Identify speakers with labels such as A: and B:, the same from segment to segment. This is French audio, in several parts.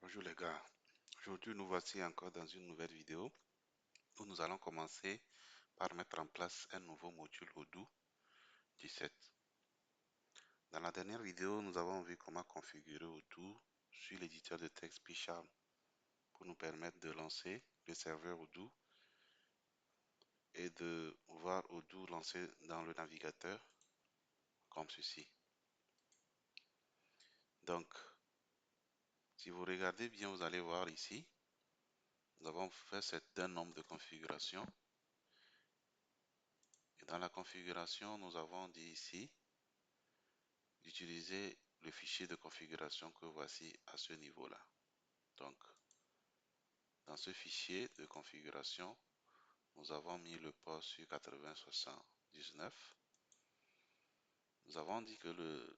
A: Bonjour les gars, aujourd'hui nous voici encore dans une nouvelle vidéo où nous allons commencer par mettre en place un nouveau module Odoo 17. Dans la dernière vidéo, nous avons vu comment configurer Odoo sur l'éditeur de texte PyCharm pour nous permettre de lancer le serveur Odoo et de voir Odoo lancé dans le navigateur comme ceci. Donc, si vous regardez bien, vous allez voir ici, nous avons fait un nombre de configurations. Et dans la configuration, nous avons dit ici d'utiliser le fichier de configuration que voici à ce niveau-là. Donc, dans ce fichier de configuration, nous avons mis le port sur 8079. Nous avons dit que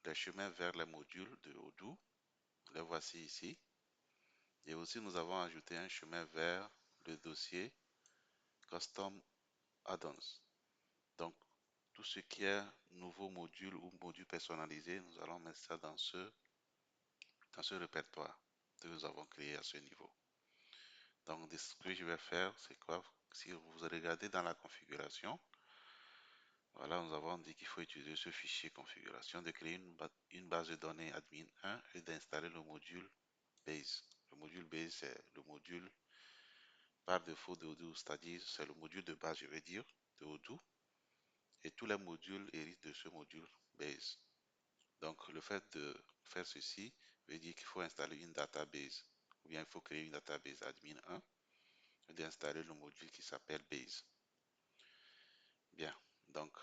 A: les chemins vers les modules de Odoo, les voici ici. Et aussi, nous avons ajouté un chemin vers le dossier Custom Add-ons. Donc, tout ce qui est nouveau module ou module personnalisé, nous allons mettre ça dans ce répertoire que nous avons créé à ce niveau. Donc, ce que je vais faire, c'est quoi? Si vous regardez dans la configuration, voilà, nous avons dit qu'il faut utiliser ce fichier configuration, de créer une base de données admin 1 et d'installer le module base. Le module base, c'est le module par défaut de Odoo, c'est-à-dire c'est le module de base, je vais dire, de Odoo. Et tous les modules héritent de ce module base. Donc, le fait de faire ceci veut dire qu'il faut installer une database, ou bien il faut créer une database admin 1 et d'installer le module qui s'appelle base. Bien, donc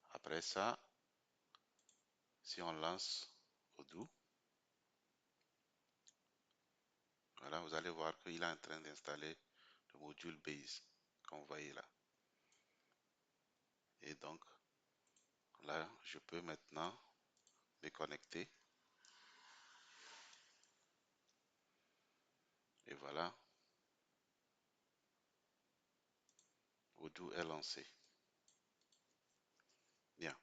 A: après ça, si on lance Odoo, voilà, vous allez voir qu'il est en train d'installer le module base, comme vous voyez là. Et donc, là, je peux maintenant me connecter. Et voilà, Odoo est lancé. Bien.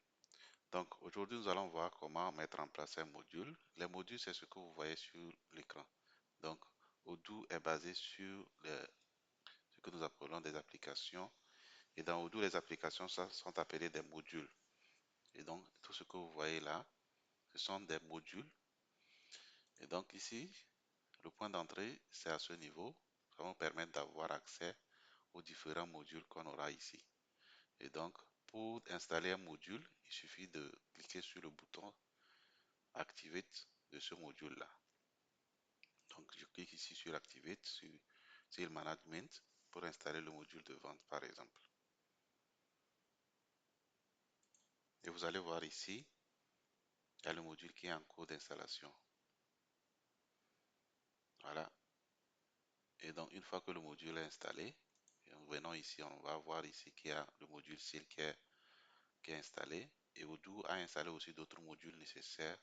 A: Donc, aujourd'hui, nous allons voir comment mettre en place un module. Les modules, c'est ce que vous voyez sur l'écran. Donc, Odoo est basé sur ce que nous appelons des applications. Et dans Odoo, les applications sont appelées des modules. Et donc, tout ce que vous voyez là, ce sont des modules. Et donc ici, le point d'entrée, c'est à ce niveau. Ça va nous permettre d'avoir accès aux différents modules qu'on aura ici. Et donc, pour installer un module, il suffit de cliquer sur le bouton Activate de ce module-là. Donc, je clique ici sur Activate, sur Management, pour installer le module de vente, par exemple. Et vous allez voir ici, il y a le module qui est en cours d'installation. Voilà. Et donc, une fois que le module est installé, nous venons ici, on va voir ici qu'il y a le module SIL qui est installé. Et Odoo a installé aussi d'autres modules nécessaires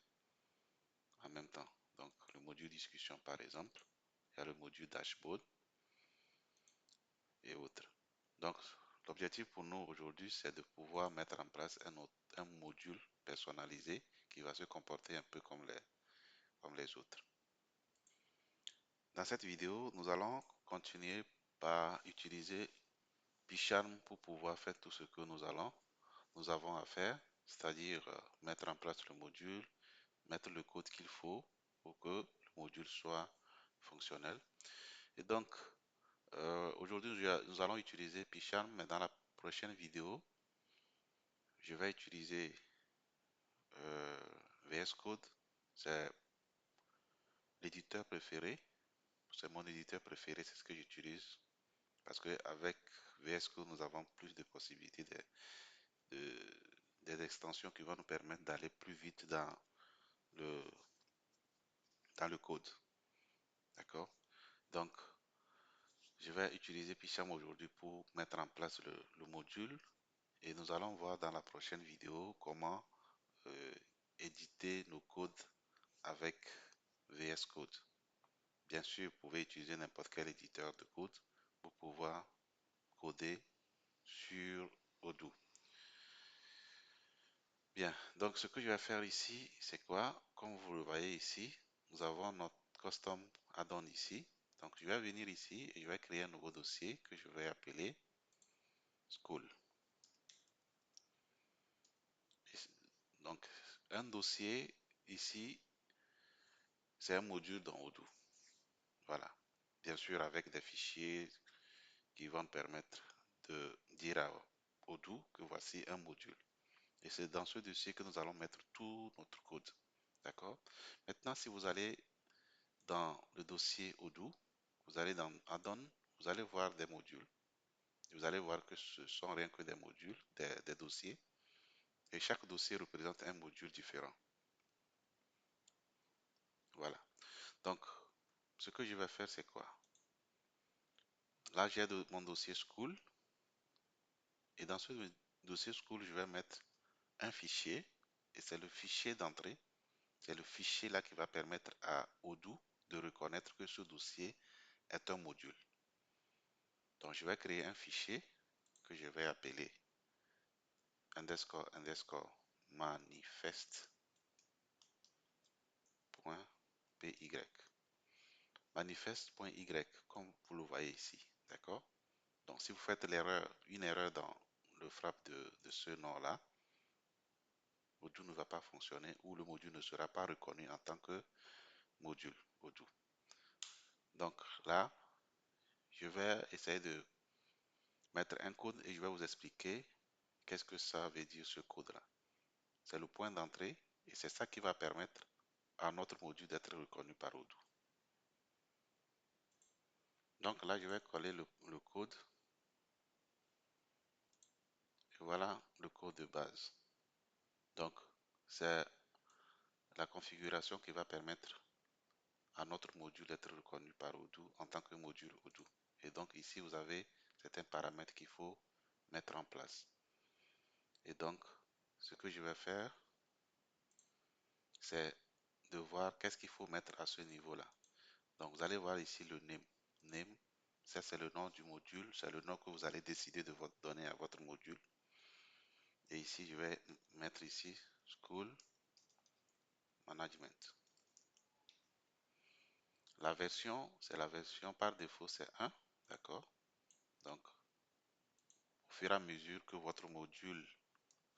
A: en même temps. Donc, le module discussion, par exemple. Il y a le module dashboard et autres. Donc, l'objectif pour nous aujourd'hui, c'est de pouvoir mettre en place un module personnalisé qui va se comporter un peu comme les autres. Dans cette vidéo, nous allons continuer par utiliser PyCharm pour pouvoir faire tout ce que nous avons à faire, c'est-à-dire mettre en place le module, mettre le code qu'il faut pour que le module soit fonctionnel. Et donc, aujourd'hui, nous allons utiliser PyCharm, mais dans la prochaine vidéo, je vais utiliser VS Code. C'est l'éditeur préféré. C'est mon éditeur préféré, c'est ce que j'utilise. Parce qu'avec VS Code, nous avons plus de possibilités, des extensions qui vont nous permettre d'aller plus vite le, dans le code. D'accord? Donc, je vais utiliser PyCharm aujourd'hui pour mettre en place le module. Et nous allons voir dans la prochaine vidéo comment euh, éditer nos codes avec VS Code. Bien sûr, vous pouvez utiliser n'importe quel éditeur de code pour pouvoir coder sur Odoo. Bien, donc ce que je vais faire ici, c'est quoi? Comme vous le voyez ici, nous avons notre custom add-on ici. Donc, je vais venir ici et je vais créer un nouveau dossier que je vais appeler School. Donc, un dossier ici, c'est un module dans Odoo. Voilà. Bien sûr, avec des fichiers qui vont permettre de dire à Odoo que voici un module. Et c'est dans ce dossier que nous allons mettre tout notre code. D'accord? Maintenant, si vous allez dans le dossier Odoo, vous allez dans Add-on, vous allez voir des modules. Vous allez voir que ce sont rien que des modules, des dossiers. Et chaque dossier représente un module différent. Voilà. Donc, ce que je vais faire, c'est quoi? Là, j'ai mon dossier School. Et dans ce dossier School, je vais mettre un fichier. Et c'est le fichier d'entrée. C'est le fichier là qui va permettre à Odoo de reconnaître que ce dossier est un module. Donc, je vais créer un fichier que je vais appeler underscore underscore manifest.py. Manifest.y, comme vous le voyez ici. D'accord? Donc, si vous faites une erreur dans le frappe de ce nom-là, Odoo ne va pas fonctionner ou le module ne sera pas reconnu en tant que module Odoo. Donc là, je vais essayer de mettre un code et je vais vous expliquer qu'est-ce que ça veut dire ce code-là. C'est le point d'entrée et c'est ça qui va permettre à notre module d'être reconnu par Odoo. Donc là, je vais coller le code. Et voilà le code de base. Donc, c'est la configuration qui va permettre à notre module d'être reconnu par Odoo en tant que module Odoo. Et donc ici, vous avez certains paramètres qu'il faut mettre en place. Et donc, ce que je vais faire, c'est de voir qu'est-ce qu'il faut mettre à ce niveau-là. Donc, vous allez voir ici le name. Name, ça c'est le nom du module, c'est le nom que vous allez décider de donner à votre module. Et ici, je vais mettre ici School Management. La version, c'est la version par défaut, c'est 1. D'accord? Donc, au fur et à mesure que votre module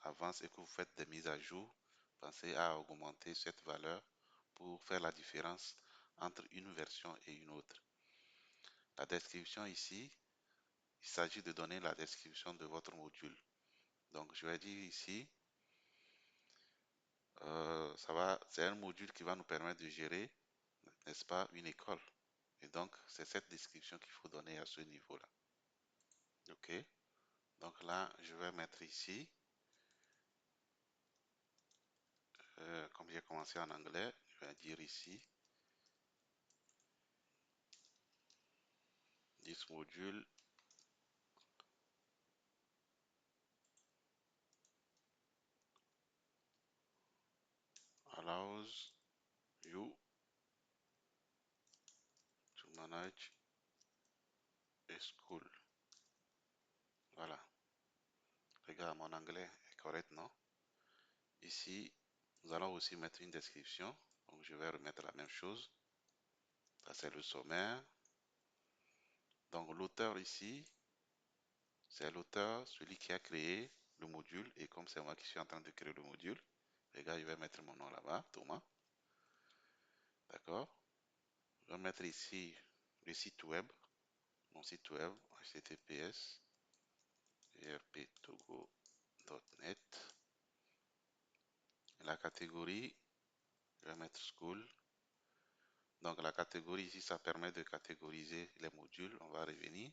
A: avance et que vous faites des mises à jour, pensez à augmenter cette valeur pour faire la différence entre une version et une autre. La description ici, il s'agit de donner la description de votre module. Donc, je vais dire ici, c'est un module qui va nous permettre de gérer, n'est-ce pas, une école. Et donc, c'est cette description qu'il faut donner à ce niveau-là. OK? Donc là, je vais mettre ici, comme j'ai commencé en anglais, je vais dire ici, this module allows you to manage a school. Voilà. Regarde, mon anglais est correct, non? Ici, nous allons aussi mettre une description. Donc, je vais remettre la même chose. Ça, c'est le sommaire. Donc, l'auteur ici, c'est l'auteur, celui qui a créé le module. Et comme c'est moi qui suis en train de créer le module, regarde, je vais mettre mon nom là-bas, Thomas. D'accord? Je vais mettre ici le site web. Mon site web, https erptogo.net. La catégorie, je vais mettre school. Donc la catégorie ici, ça permet de catégoriser les modules. On va revenir.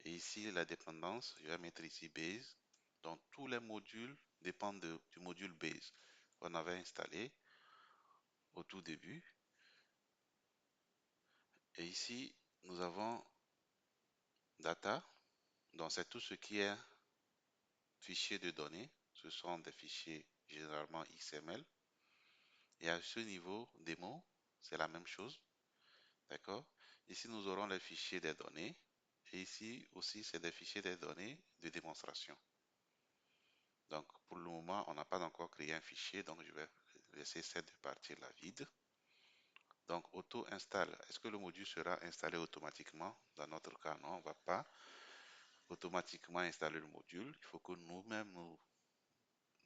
A: Et ici, la dépendance, je vais mettre ici base. Donc tous les modules dépendent du module base qu'on avait installé au tout début. Et ici, nous avons data. Donc c'est tout ce qui est fichier de données. Ce sont des fichiers généralement XML. Et à ce niveau, démo, c'est la même chose. D'accord? Ici, nous aurons les fichiers des données. Et ici aussi, c'est des fichiers des données de démonstration. Donc, pour le moment, on n'a pas encore créé un fichier. Donc, je vais laisser cette partie-là vide. Donc, auto-installe. Est-ce que le module sera installé automatiquement? Dans notre cas, non, on ne va pas automatiquement installer le module. Il faut que nous-mêmes, nous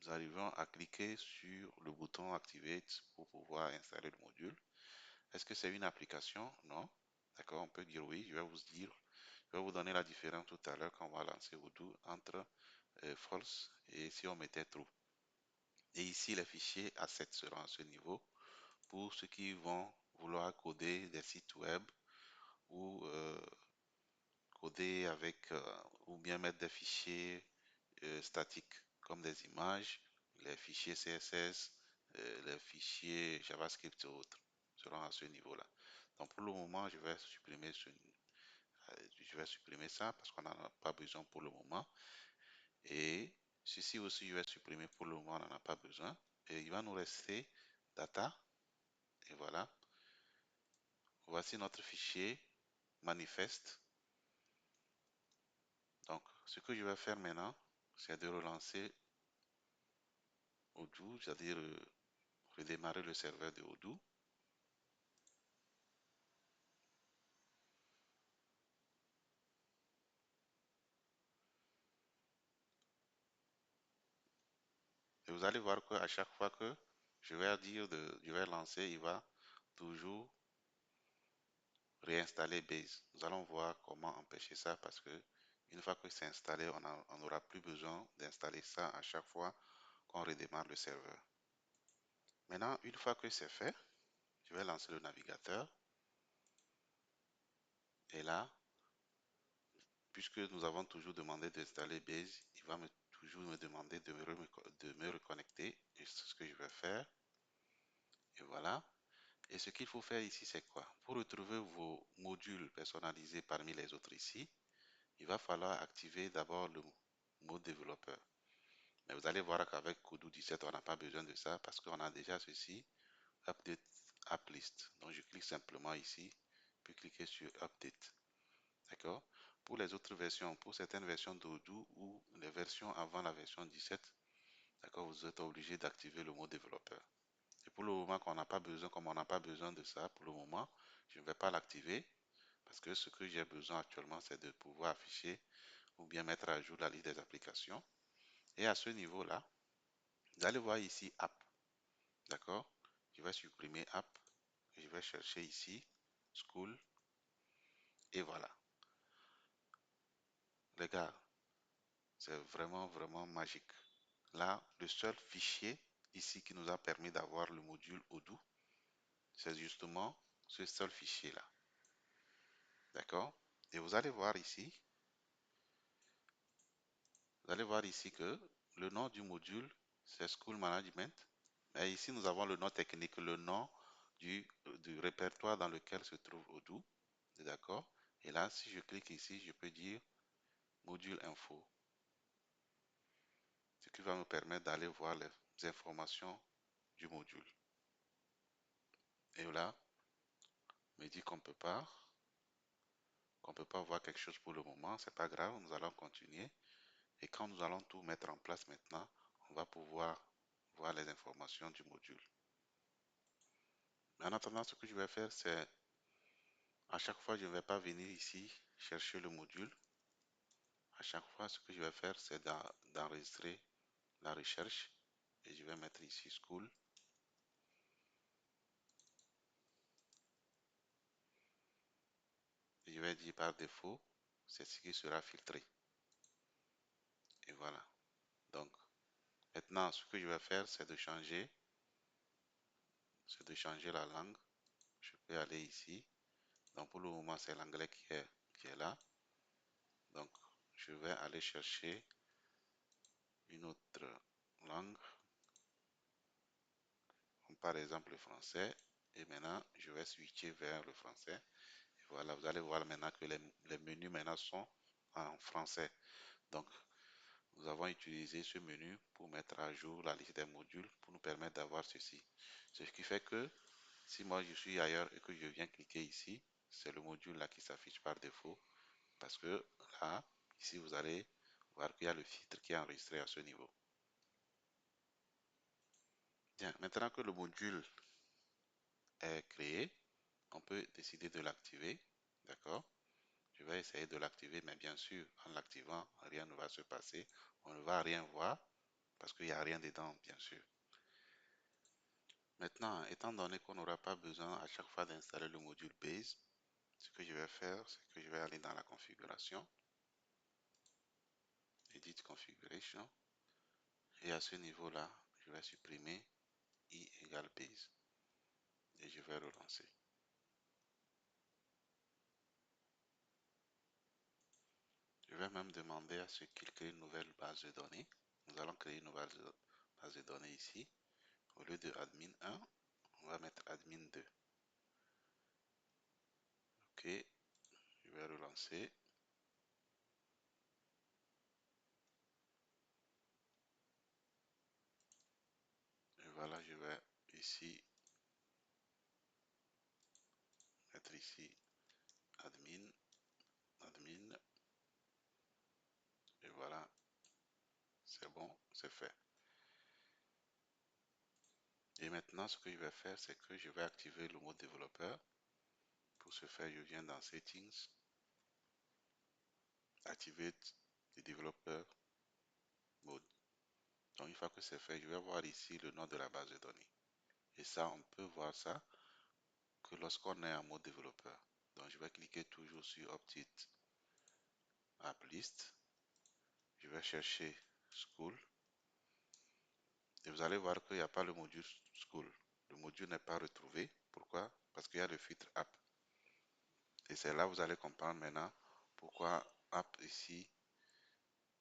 A: arrivions à cliquer sur le bouton Activate pour pouvoir installer le module. Est-ce que c'est une application? Non. D'accord, on peut dire oui. Je vais vous donner la différence tout à l'heure quand on va lancer Odoo entre false et si on mettait true. Et ici, les fichiers assets seront à ce niveau pour ceux qui vont vouloir coder des sites web ou coder avec ou bien mettre des fichiers statiques comme des images, les fichiers CSS, les fichiers JavaScript et autres seront à ce niveau-là. Donc pour le moment, je vais supprimer ça parce qu'on n'en a pas besoin pour le moment. Et ceci aussi, je vais supprimer pour le moment, on n'en a pas besoin. Et il va nous rester data. Et voilà. Voici notre fichier manifeste. Donc, ce que je vais faire maintenant, c'est de relancer Odoo, c'est-à-dire redémarrer le serveur de Odoo. Et vous allez voir qu'à chaque fois que je vais lancer, il va toujours réinstaller Base. Nous allons voir comment empêcher ça parce que une fois que c'est installé, on n'aura plus besoin d'installer ça à chaque fois qu'on redémarre le serveur. Maintenant, une fois que c'est fait, je vais lancer le navigateur. Et là, puisque nous avons toujours demandé d'installer Base, il va toujours me demander de me reconnecter. Et c'est ce que je vais faire. Et voilà. Et ce qu'il faut faire ici, c'est quoi? Pour retrouver vos modules personnalisés parmi les autres ici, il va falloir activer d'abord le mode développeur. Mais vous allez voir qu'avec Odoo 17, on n'a pas besoin de ça parce qu'on a déjà ceci, Update App List. Donc je clique simplement ici, puis cliquer sur Update. D'accord? Pour les autres versions, pour certaines versions d'Odoo ou les versions avant la version 17, d'accord, vous êtes obligé d'activer le mode développeur. Et pour le moment qu'on n'a pas besoin, comme on n'a pas besoin de ça, pour le moment, je ne vais pas l'activer parce que ce que j'ai besoin actuellement, c'est de pouvoir afficher ou bien mettre à jour la liste des applications. Et à ce niveau-là, vous allez voir ici App. D'accord? Je vais supprimer App. Je vais chercher ici School. Et voilà. Les gars, c'est vraiment, vraiment magique. Là, le seul fichier ici qui nous a permis d'avoir le module Odoo, c'est justement ce seul fichier-là. D'accord? Et vous allez voir ici que le nom du module, c'est School Management. Mais ici, nous avons le nom technique, le nom du répertoire dans lequel se trouve Odoo. D'accord? Et là, si je clique ici, je peux dire module info, ce qui va me permettre d'aller voir les informations du module. Et là, on me dit qu'on peut pas voir quelque chose pour le moment, c'est pas grave, nous allons continuer. Et quand nous allons tout mettre en place maintenant, on va pouvoir voir les informations du module. Mais en attendant, ce que je vais faire, c'est à chaque fois, je ne vais pas venir ici chercher le module. À chaque fois, ce que je vais faire, c'est d'enregistrer la recherche. Et je vais mettre ici School. Et je vais dire par défaut, c'est ce qui sera filtré. Et voilà. Donc, maintenant, ce que je vais faire, c'est de changer la langue. Je peux aller ici. Donc, pour le moment, c'est l'anglais qui est là. Donc, je vais aller chercher une autre langue, comme par exemple le français. Et maintenant, je vais switcher vers le français. Et voilà, vous allez voir maintenant que les menus maintenant sont en français. Donc, nous avons utilisé ce menu pour mettre à jour la liste des modules pour nous permettre d'avoir ceci. Ce qui fait que si moi je suis ailleurs et que je viens cliquer ici, c'est le module là qui s'affiche par défaut. Parce que là, ici, vous allez voir qu'il y a le filtre qui est enregistré à ce niveau. Bien, maintenant que le module est créé, On peut décider de l'activer, d'accord? Je vais essayer de l'activer, mais bien sûr, en l'activant, rien ne va se passer. On ne va rien voir parce qu'il n'y a rien dedans, bien sûr. Maintenant, étant donné qu'on n'aura pas besoin à chaque fois d'installer le module Base, ce que je vais faire, c'est que je vais aller dans la configuration, Edit Configuration, et à ce niveau-là, je vais supprimer i égale Base et je vais relancer. Je vais même demander à ce qu'il crée une nouvelle base de données. Nous allons créer une nouvelle base de données ici. Au lieu de admin 1, on va mettre admin 2. Ok, je vais relancer. Et voilà, je vais ici mettre ici admin, admin. Et voilà, c'est bon, c'est fait. Et maintenant, ce que je vais faire, c'est que je vais activer le mode développeur. Pour ce faire, je viens dans Settings, Activate the Developer Mode. Donc, une fois que c'est fait, je vais voir ici le nom de la base de données. Et ça, on peut voir ça que lorsqu'on est en mode développeur. Donc, je vais cliquer toujours sur Update App List. Je vais chercher School. Et vous allez voir qu'il n'y a pas le module School. Le module n'est pas retrouvé. Pourquoi? Parce qu'il y a le filtre App. Et c'est là que vous allez comprendre maintenant pourquoi App ici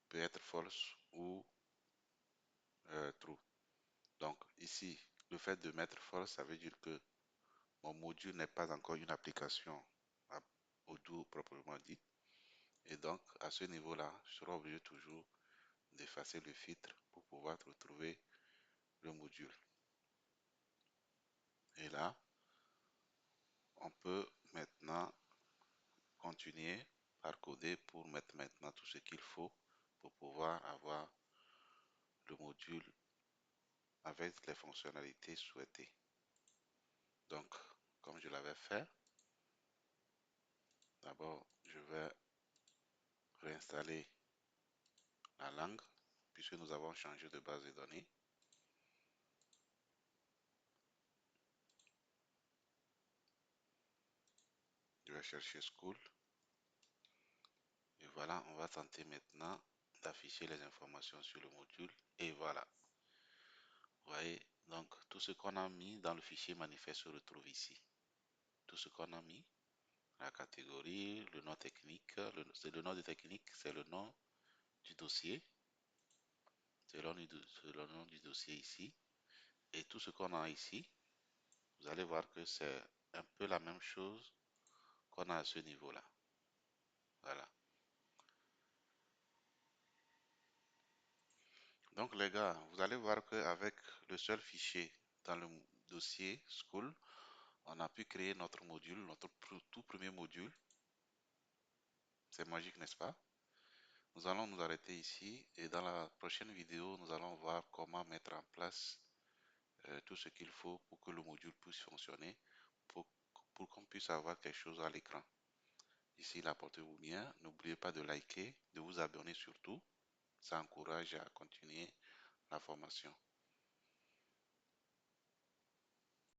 A: peut être false ou true. Donc ici, le fait de mettre false, ça veut dire que mon module n'est pas encore une application Odoo proprement dit. Et donc, à ce niveau-là, je serai obligé toujours d'effacer le filtre pour pouvoir retrouver le module. Et là, on peut maintenant continuer par coder pour mettre maintenant tout ce qu'il faut pour pouvoir avoir le module avec les fonctionnalités souhaitées. Donc, comme je l'avais fait, d'abord, je vais réinstaller la langue puisque nous avons changé de base de données. Je vais chercher School. Et voilà, on va tenter maintenant d'afficher les informations sur le module. Et voilà. Vous voyez, donc tout ce qu'on a mis dans le fichier manifeste se retrouve ici. Tout ce qu'on a mis, la catégorie, le nom technique, c'est le nom de technique, c'est le nom du dossier, c'est le nom du dossier ici. Et tout ce qu'on a ici, vous allez voir que c'est un peu la même chose qu'on a à ce niveau-là. Voilà. Donc les gars, vous allez voir qu'avec le seul fichier dans le dossier School, on a pu créer notre module, notre tout premier module. C'est magique, n'est-ce pas? Nous allons nous arrêter ici et dans la prochaine vidéo, nous allons voir comment mettre en place tout ce qu'il faut pour que le module puisse fonctionner, pour, pour qu'on puisse avoir quelque chose à l'écran. Ici, là, portez-vous bien. N'oubliez pas de liker, de vous abonner surtout. Ça encourage à continuer la formation.